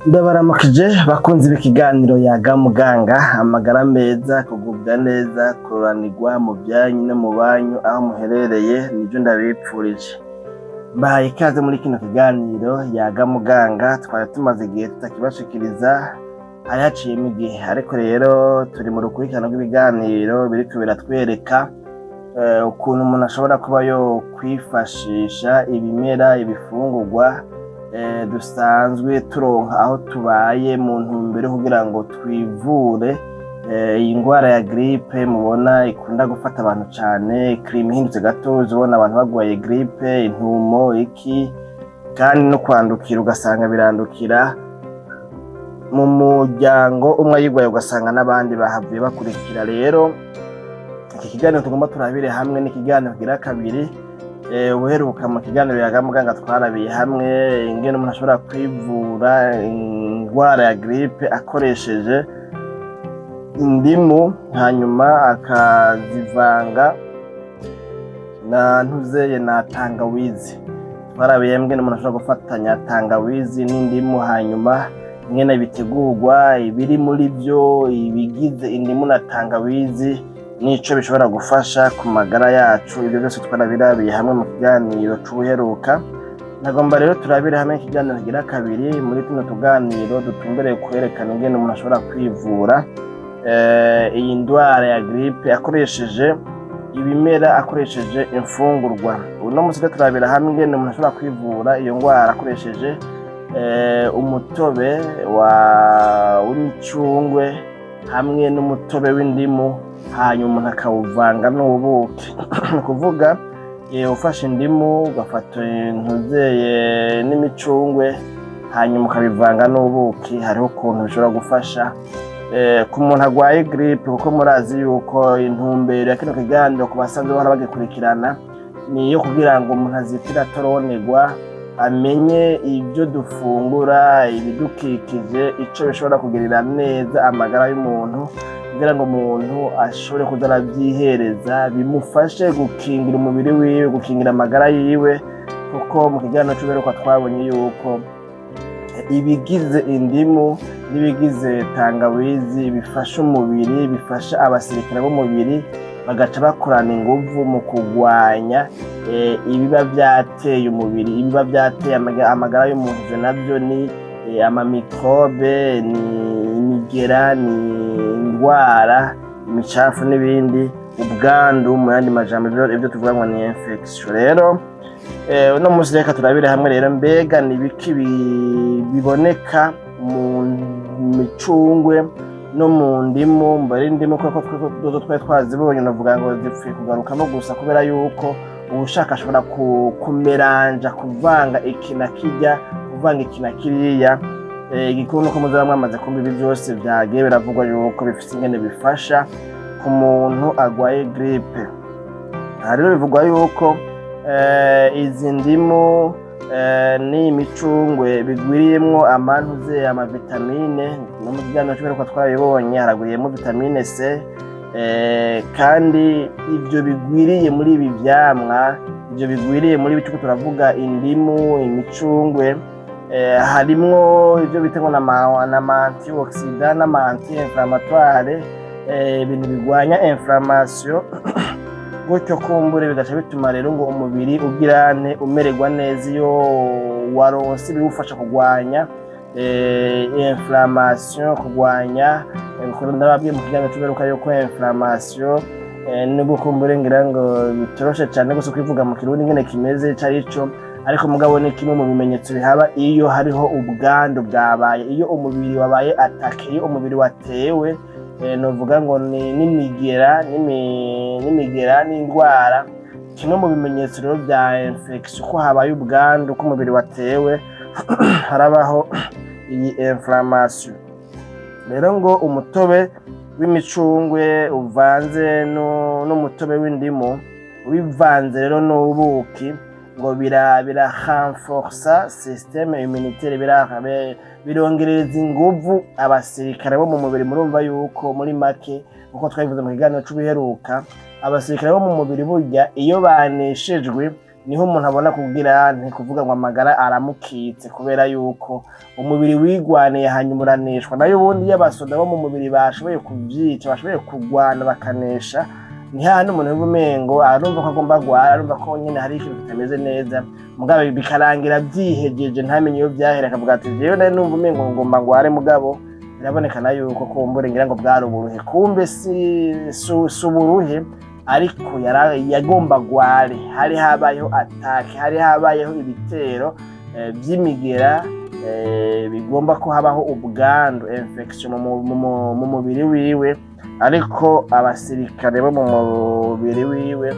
Ndabaramukije bakunze ibikiganiro yaga muganga amagara meza kugubwa neza kuranirwa mu byanyu no mu banyu aho muherereye nibyo ndabipfurije. Mbahaye ikaze muri kino kiganiro yaga muganga twari tumaze igihe tutakibashikiriza hayaciyemo igihe, ariko rero turi mu rukurikirane rw'ibiganiro biriko biratwereka ukuntu umuntu ashobora kuba yo kwifashisha ibimera ibifungurwa dusanzwe turonka aho tubaye mu ntumbero kugira ngo twivure iyi ndwara ya grippe mubona ikunda gufata abantu cyane. Klima ihindutse gato ubona abantu bagwaye grippe, intumo iki, kandi no kwandukira ugasanga birandukira mu muryango umwe ayigwaye ugasanga n'abandi bahavuye bakurikira. Rero iki kiganiro tugomba turabire hamwe n'ikiganiro gira kabiri. Uheruka mu kiganiro yaga muganga twarabiye hamwe ingene umuntu ashobora kwivura indwara ya grippe akoresheje indimu hanyuma akazivanga na ntuzeye na tangawizi. Twarabiye ingene umuntu ashobora gufatanya tangawizi n'indimu hanyuma ingene bitegurwa, ibiri muri byo, ibigize indimu na tangawizi nico bishobora gufasha ku magara yacu. Ibyo byose twarabirabiye hamwe mu kiganiro c'ubuheruka. Nagomba rero turabire hamwe ikiganiro gira kabiri muri tuno tuganiro dutumbereye kwerekana ingene umuntu ashobora kwivura iyi ndwara ya grippe akoresheje ibimera, akoresheje imfungurwa. Uno musi turabira hamwe ingene umuntu ashobora kwivura iyo ndwara akoresheje umutobe w'imicungwe hamwe n'umutobe w'indimu hanyuma umuntu akawuvanga n'ubuki. Kuvuga ufashe indimu ugafata ntuzeye n'imicungwe hanyuma ukabivanga n'ubuki, hariho ukuntu bishobora gufasha ku muntu agwaye grippe, kuko murazi yuko intumbero ya kino kiganiro ku basanzwe bahora bagikurikirana ni iyo kugira ngo umuntu azitira atoronerwa, amenye ibyo dufungura, ibidukikije, ico bishobora kugirira neza amagara y'umuntu, kugira ngo umuntu ashobore kuza arabyihereza bimufashe gukingira umubiri wiwe, gukingira amagara yiwe. Kuko mu kiganiro c'uberuka twabonye yuko ibigize indimu n'ibigize tangawizi bifasha umubiri, bifasha abasirikare b'umubiri bagaca bakorana inguvu mu kugwanya ibiba byateye umubiri, ibiba byateye amagara y'umuntu. Ivyo navyo ni amamikrobe, ni imigera, ni indwara, imicafu n'ibindi, ubwandu mu yandi majambo, ibyo tuvuga ngo ni infection. Rero uno musi reka turabire hamwe rero mbega ni biki biboneka mu micungwe no mu ndimu. Mbere indimu kuko twari twazibonye navuga ngo zipfuye kugarukamo gusa kubera yuko ubushaka ashobora kumeranja, kuvanga iki na kirya, kuvanga iki na kiriya. Igikuru nuko muzaba mwamaze kumva ibi byose byagiye biravugwa yuko bifite ingene bifasha ku muntu agwaye grippe. Rero bivugwa yuko izi ndimu n'iyi micungwe bigwiriyemwo amantuze amavitamine, no mu kiganiro cy'uko twabibonye haragwiriyemo vitamine C, kandi ibyo bigwiriye muri ibi vyamwa, ibyo bigwiriye muri bicuko turavuga indimu, imicungwe, harimwo ibyo bita ngo na antioxidant n'ama anti-inflammatoire, ibintu bigwanya inflammation. Gutyo kumbure bigaca bituma rero ngo umubiri ugirane umererwa neza iyo waronse biwufasha kugwanya inflammation, kugwanya ndababwiye mu kiganiro cy'uberuka yuko inflammation nubwo kumbure ngira ngo bitoroshe cyane gusa kwivuga mu kirundi ngene kimeze carico, ariko mugabo ni kimwe mu bimenyetso bihaba iyo hariho ubwandu bwabaye, iyo umubiri wabaye atake, iyo umubiri watewe novuga ngo ni n'imigera n'indwara. Kimwe mu bimenyetso rero bya infection ko habaye ubwandu, ko umubiri watewe harabaho iyi inflammation. Rero ngo umutobe w'imicungwe uvanze n'umutobe w'indimu ubivanze rero n'ubuki ngo birarenforça système immunitaire, birongereza inguvu abasirikare bo mu mubiri. Murumva yuko muri make uko twabivuze mu kiganiro c'ubuheruka, abasirikare bo mu mubiri burya iyo baneshejwe niho umuntu abona kugira kuvuga ngo amagara aramukitse, kubera yuko umubiri wigwaniye hanyuma uraneshwa. Nayo ubundi iyo abasoda bo mu mubiri bashoboye kuvyica, bashoboye kugwana bakanesha, ni hahandi umuntu yumva umengo arumva ko agomba gwara, arumva ko nyene hari ikintu kitameze neza, mugabo bikarangira vyihejeje ntamenye iyo vyahera, akavuga ati jewe nari numva umengo ngomba ngware, mugabo birabonekana yuko kumbure ngira ngo bwari uburuhe, kumbe si uburuhe, ariko yagomba gware. Hari habayeho atake, hari habayeho ibitero vy'imigera, bigomba ko habaho ubwandu, infection mu mubiri wiwe, ariko abasirikare bo mu mubiri wiwe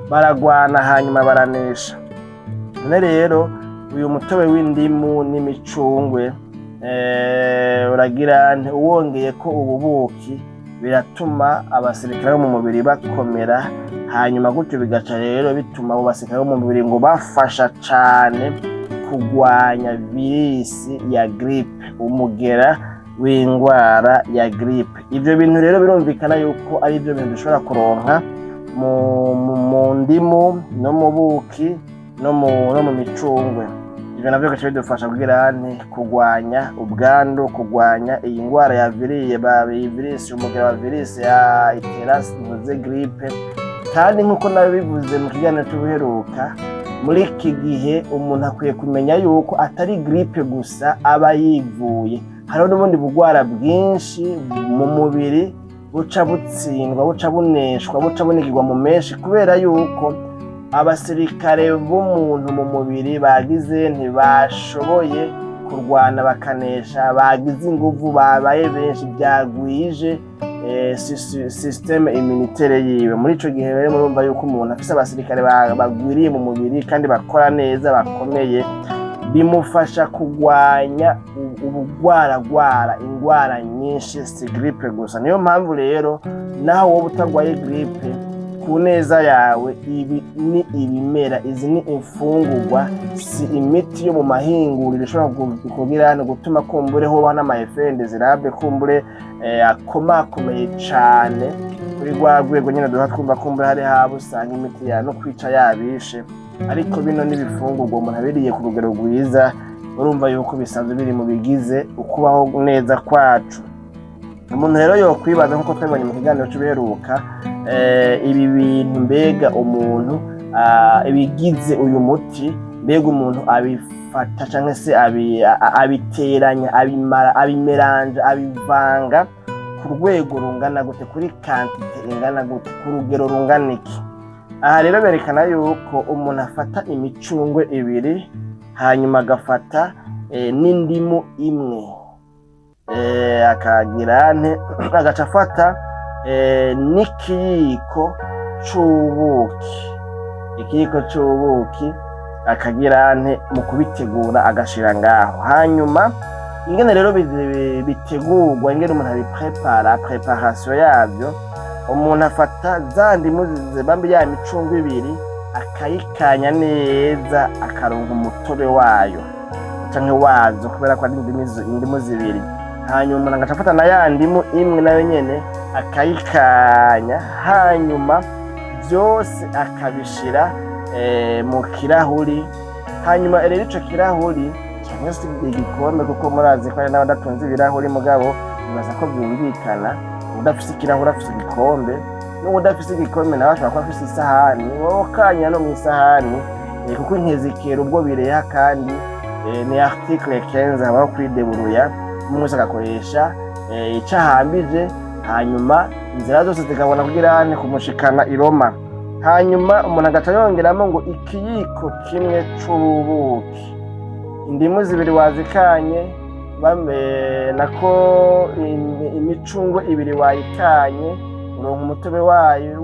baragwana hanyuma baranesha. None rero uyu mutobe w'indimu n'imicungwe uragira uwongeye ko ububuki biratuma abasirikare bo mu mubiri bakomera, hanyuma gutyo bigaca rero bituma abo basirikare bo mu mubiri ngo bafasha cane kugwanya virisi ya grippe, umugera w'indwara ya grippe. Ivyo bintu rero birumvikana yuko ari byo bintu dushobora kuronka mu ndimu no mu buki no mu micungwe. Ivyo navyo gace bidufasha kugira kugwanya ubwandu, kugwanya iyi ndwara ya virisi, umugera wa virisi ya iterasi muze grippe. Kandi nkuko nabivuze mu kiganiro cy'ubuheruka, muri iki gihe umuntu akwiye kumenya yuko atari grippe gusa aba yivuye, hariho n'ubundi bugwara bwinshi mu mubiri buca butsindwa, buca buneshwa, buca bunigirwa mu menshi, kubera yuko abasirikare b'umuntu mu mubiri bagize ntibashoboye kurwana bakanesha, bagize inguvu, babaye benshi, byagwije systeme immunitaire yiwe. Muri ico gihe rero murumva yuko umuntu afise abasirikare bagwiriye mu mubiri kandi bakora neza, bakomeye, bimufasha kugwanya ubugwaragwara, indwara nyinshi, si grippe gusa. Niyo mpamvu rero naho wowe utagwaye grippe, ku neza yawe, ibi ni ibimera, izi ni imfungurwa, si imiti yo mu mahinguriro ishobora kugira gutuma kumbure hoba n'amaefende zirabe kumbure akomakomeye cane kuri rwa rwego nyene duha twumva kumbure hari haba usanga imiti no kwica yabishe. Ariko bino n'ibifungurwa umuntu abiriye ku rugero rwiza, urumva yuko bisanzwe biri mu bigize ukubaho neza kwacu. Umuntu rero yokwibaza nkuko twabonye mu kiganiro cy'ubuheruka, ibi bintu mbega umuntu ibigize uyu muti, mbega umuntu abifata cyangwa se abiteranya, abimeranja, abivanga ku rwego rungana gute, kuri quantité ingana gute, ku rugero rungana iki? Aha rero berekana yuko umuntu afata imicungwe ibiri, hanyuma agafata n'indimu imwe, akagira agaca afata n'ikiyiko c'ubuki, akagira mu kubitegura agashira ngaho. Hanyuma ingene rero bitegurwa, ingene umuntu abiprepara, preparation yavyo, umuntu afata za ndimu bambi ya micungwe ibiri, akayikanya neza, akaronka umutobe wayo canke wazo, kubera ko ari indimu zibiri. Hanyuma umuntu agaca afata na ya ndimu imwe nayo nyene akayikanya, hanyuma byose akabishira mu kirahuri. Hanyuma rero ico kirahuri cyangwa se igikombe, kuko murazi ko ari n'abadatunze ibirahuri, mugabo bibaza ko byumvikana, udafise ikirahuri afise igikombe, n'udafise igikombe nawe ashobora kuba afise isahani, wowe ukanya no mu isahani, kuko intezekero ubwo bireha, kandi ni article 15 habaho kwideburuya, umuntu wese agakoresha ico ahambije, hanyuma inzira zose zikabona kugira kumushikana i Roma. Hanyuma umuntu agaca yongeramo ngo ikiyiko kimwe c'ubuki, indimu zibiri wazikanye, nako imicungwe ibiri wayikanye, uronka umutobe wayo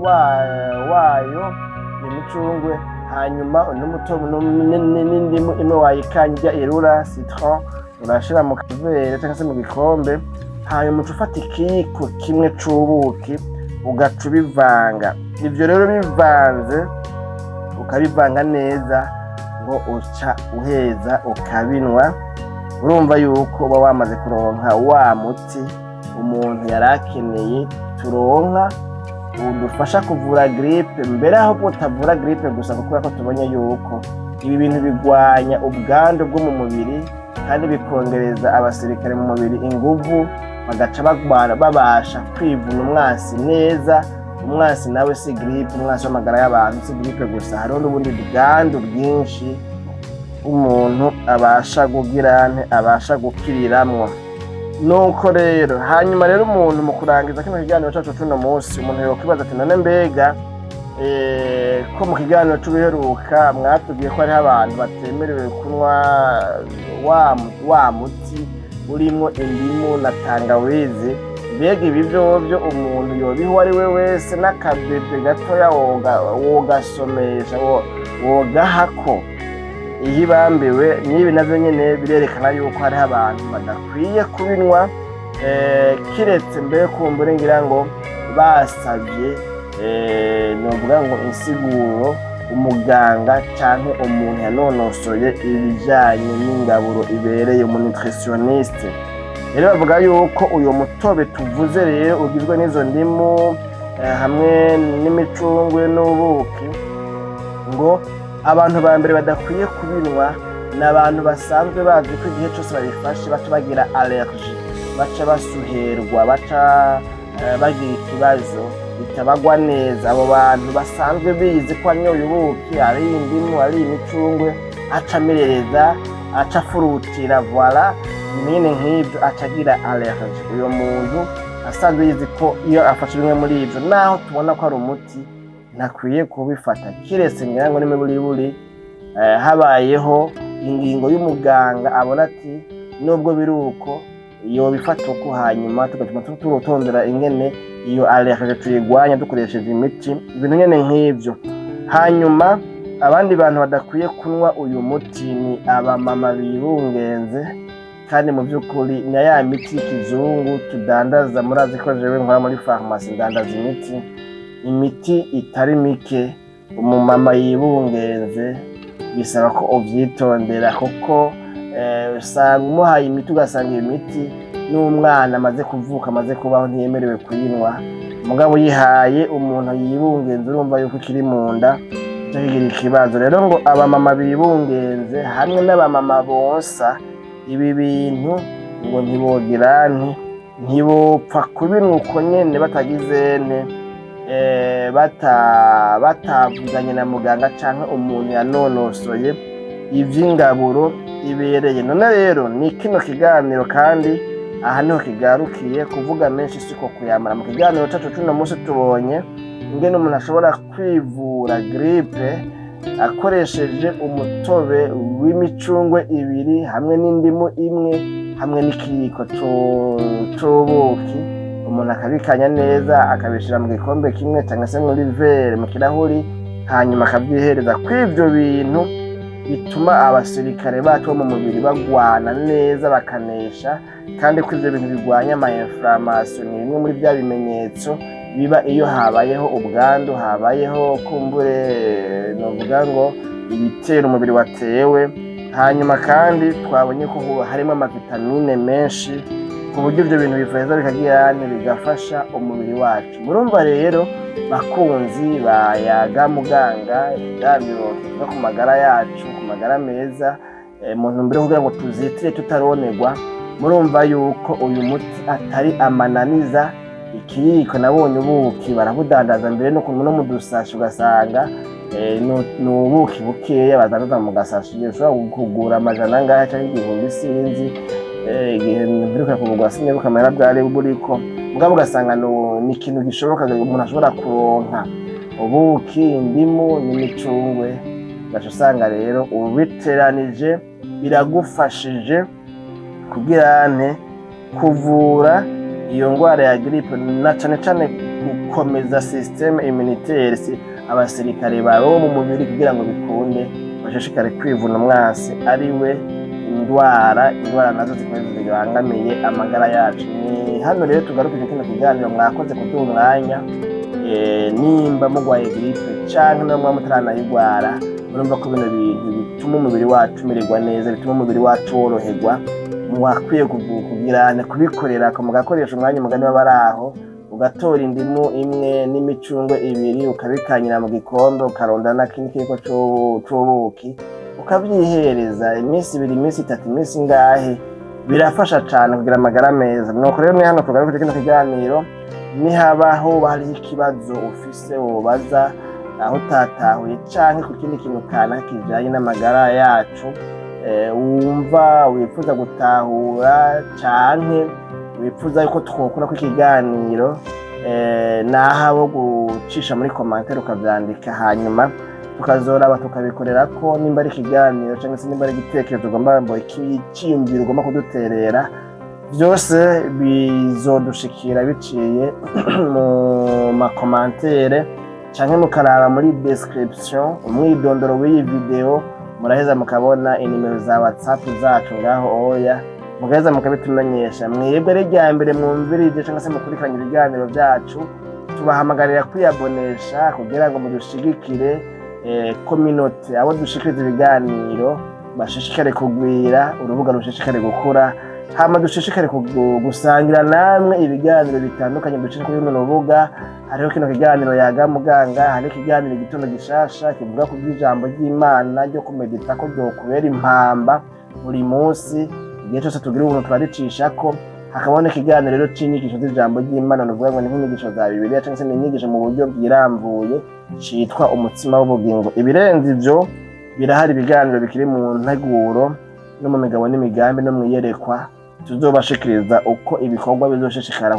imicungwe. Hanyuma n'umutobe n'indimu imwe wayikanye, ijya irura citron, urashira mu kavere cyangwa se mu gikombe. Hanyuma ufata ikiyiko kimwe c'ubuki ugaca ubivanga. Ivyo rero bivanze, ukabivanga neza, ngo uca uheza ukabinwa. Urumva yuko uba wamaze kuronka wa muti umuntu yarakeneye turonka budufasha kuvura grippe, mbere aho butavura grippe gusa, kuko ko tubonye yuko ibi bintu bigwanya ubwandu bwo mu mubiri kandi bikongereza abasirikare mu mubiri inguvu, bagaca babasha kwivuna umwasi neza. Umwasi nawe si grippe, umwasi w'amagara y'abantu si grippe gusa, hariho n'ubundi bwandu bwinshi umuntu abasha gukiriramwo. Nuko rero hanyuma rero umuntu mu kurangiza kino kiganiro cyacu cuno munsi, umuntu yokwibaza ati none mbega ko mu kiganiro cy'ubiheruka mwatubwiye ko hariho abantu batemerewe kunywa wa muti urimo indimu na tangawizi, mbega ibi vyovyo umuntu yobiha uwo ari we wese n'akabebe gatoya wogasomesha wogahako iyo ibambiwe? N'ibi navyo nyene birerekana yuko hariho abantu badakwiye kubinywa, kiretse mbere kumbure ngira ngo basavye novuga ngo insiguro umuganga canke umuntu yanonosoye ibijanye n'ingaburo ibereye, umu nutritionniste. Rero bavuga yuko uyo mutobe tuvuze rero ugizwe n'izo ndimu hamwe n'imicungwe n'ubuki, ngo abantu ba mbere badakwiye kubinywa ni abantu basanzwe bazi ko igihe cyose babifashe baca bagira allergie, baca basuherwa, baca bagira ikibazo bitabagwa neza. Abo bantu basanzwe bizi ko anyoye ubuki, ari indimu, ari imicungwe, aca amerereza, aca afurutira, voilà nyine nk'ibyo, aca agira allergie. Uyo muntu asanzwe yizi ko iyo afashe bimwe muri ibyo, naho tubona ko ari umuti, ntakwiye kubifata, kiretse ngira ngo n'imiburiburi habayeho ingingo y'umuganga abona ati nubwo biri uko yobifata uko, hanyuma tugatuma turotondera ingene iyo allergie tuyigwanya dukoresheje imiti, ibintu nyene nk'ibyo. Hanyuma abandi bantu badakwiye kunywa uyu muti ni abamama bibungenze, kandi mu by'ukuri na ya miti y'ikizungu tudandaza, murazi ko jewe nkora muri farumasi ndandaza imiti itari mike. Umumama yibungenze bisaba ko uvyitondera, kuko usanga umuhaye imiti ugasanga iyo miti n'umwana amaze kuvuka amaze kubaho ntiyemerewe kuyinywa, mugabo yihaye umuntu yibungenze urumva yuko ikiri mu nda cyo kigira ikibazo. Rero ngo abamama bibungenze hamwe n'abamama bonsa ibi bintu ngo ntibopfa kubinywa uko nyene batagizene batavuganye na muganga canke umuntu yanonosoye ivy'ingaburo ibereye. None rero ni kino kiganiro, kandi aha niho kigarukiye. Kuvuga menshi siko kuyamara. Mu kiganiro cacu cuno munsi tubonye ingene umuntu ashobora kwivura grippe akoresheje umutobe w'imicungwe 2 hamwe n'indimu 1 hamwe n'ikiyiko c'ubuki. Umuntu akabikanya neza, akabishira mu gikombe kimwe cyangwa se muri verre mu kirahuri, hanyuma akabyihereza. Kw'ivyo bintu bituma abasirikare bacu mu mubiri bagwana neza bakanesha, kandi kw'ivyo bintu bigwanya ama inflammation. Ni bimwe muri bya bimenyetso biba iyo habayeho ubwandu, habayeho kumbure novuga ngo ibitera umubiri watewe. Hanyuma kandi twabonye ko harimo amavitamine menshi, ku buryo ibyo bintu biveza bikagira bigafasha umubiri wacu. Murumva rero bakunzi bayaga muganga, ikiganiro kivuga ku magara yacu, ku magara meza, mu ntumbero kugira ngo tuzitire tutaronerwa. Murumva yuko uyu muti atari amananiza. Ikiyiko nabonye ubuki barabudandaza mbere no mu dusashi, ugasanga ni ubuki bukeya badandaza mu gasashi, ushobora kugura amajana angahe cyangwa igihumbi sinzi, igihe mbiruka kuvugwa sinye bukamera bwari buriko, mugabo ugasanga ni ikintu gishoboka umuntu ashobora kuronka. Ubuki, indimu n'imicungwe, gaca usanga rero ubiteranije biragufashije kugira kuvura iyo ngwara ya grippe, na cane cane gukomeza systeme immunitaire, abasirikare bawe mu mubiri, kugira ngo bikunde bashishikare kwivuna umwasi ariwe indwara nazo zibangamiye amagara yacu. Ni hano rero tugarukije kino kiganiro. Mwakoze kuduha umwanya. Nimba mugwaye grippe canke no mutaranayigwara, murumva ko bino bintu bituma umubiri wacu umererwa neza, bituma umubiri wacu woroherwa. Mwakwiye kubikorera mugakoresha umwanya mugani w'abaraho ugatora indimu imwe n'imicungwe ibiri ukabikanyira mu gikombe ukaronda n'akindi kiko c'ubuki ukavyihereza iminsi 2 iminsi 3 iminsi ngahe birafasha cane kugira amagara meza. Nuko rero mwe hano tugaruka kino kiganiro nihabaho hari ikibazo ufise wobaza aho utatahuye canke ku kindi kintu kana kijanye n'amagara yacu wumva wifuza gutahura canke wifuza yuko twokora ku kiganiro naho gucisha muri commentaire ukavyandika hanyuma tukazoraba tukabikorera ko nimba ari ikiganiro cyangwa se nimba ari igitekerezo ugomba ikiyumviro ugomba kuduterera byose bizodushikira biciye mu makomantere canke mukaraba muri description umwidondoro w'iyi video muraheza mukabona inimero za WhatsApp zacu ngaho oya mugaheza mukabitumenyesha. Mwebwe ari rya mbere mwumvirije cyangwa se mukurikiranye ibiganiro byacu tubahamagarira kwiyabonesha kugira ngo mudushigikire community abo dushikiriza ibiganiro bashishikare kugwira urubuga rushishikare gukura hama dushishikare gusangira namwe ibiganiro bitandukanye dushishikare kuri runo rubuga. Hariho kino kiganiro yaga muganga, hari ikiganiro gitondo gishasha kivuga ku by'ijambo ry'Imana ryo kumedita ko byokubera impamba buri munsi igihe cyose tugira ubuntu twaricisha ko hakabona ikiganiro rero c'inyigisho z'ijambo ry'Imana nuvuga ngo ni nk'inyigisho za Bibiliya cyangwa se n'inyigisho mu buryo bwirambuye citwa umutsima w'ubugingo. Ibirenze ivyo birahari ibiganiro bikiri mu nteguro no mu migabo n'imigambi no mwiyerekwa tuzobashikiriza uko ibikorwa bizoshishikara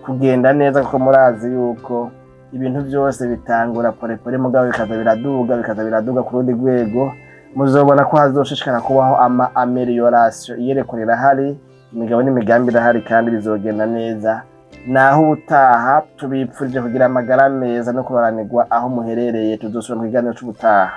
kugenda neza kuko murazi yuko ibintu byose bitangura porepore mugabo bikaza biraduga ku rundi rwego. Muzobona ko hazoshishikara kubaho amelioration iyerekwa rirahari imigabo n'imigambi irahari kandi bizogenda neza. Naho ubutaha tubipfurije kugira amagara meza no kubaranirwa aho muherereye. Tuzosubira mu kiganiro c'ubutaha.